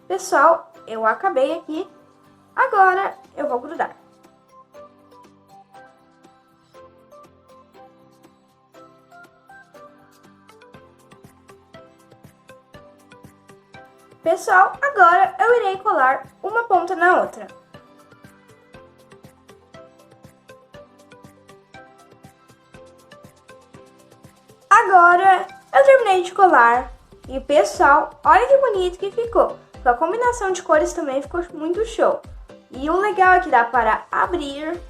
Pessoal, eu acabei aqui. Agora eu vou grudar. Pessoal, agora eu irei colar uma ponta na outra. Agora eu terminei de colar. E pessoal, olha que bonito que ficou. A combinação de cores também ficou muito show. E o legal é que dá para abrir,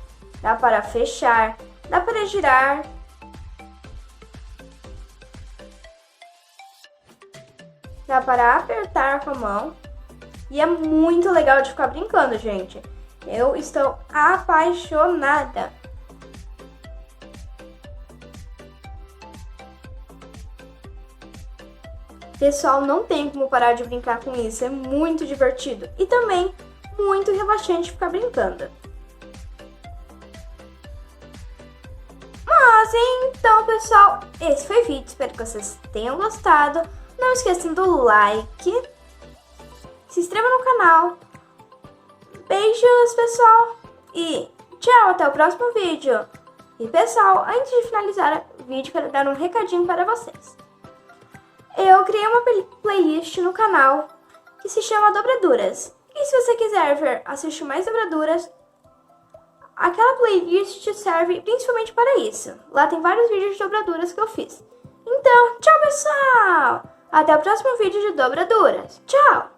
dá para fechar, dá para girar. Dá para apertar com a mão. E é muito legal de ficar brincando, gente. Eu estou apaixonada. Pessoal, não tem como parar de brincar com isso, é muito divertido e também muito relaxante ficar brincando. Mas então, pessoal, esse foi o vídeo, espero que vocês tenham gostado. Não esqueçam do like, se inscreva no canal. Beijos, pessoal, e tchau, até o próximo vídeo. E pessoal, antes de finalizar o vídeo, quero dar um recadinho para vocês. Eu criei uma playlist no canal que se chama Dobraduras. E se você quiser assistir mais dobraduras, aquela playlist serve principalmente para isso. Lá tem vários vídeos de dobraduras que eu fiz. Então, tchau pessoal! Até o próximo vídeo de dobraduras. Tchau!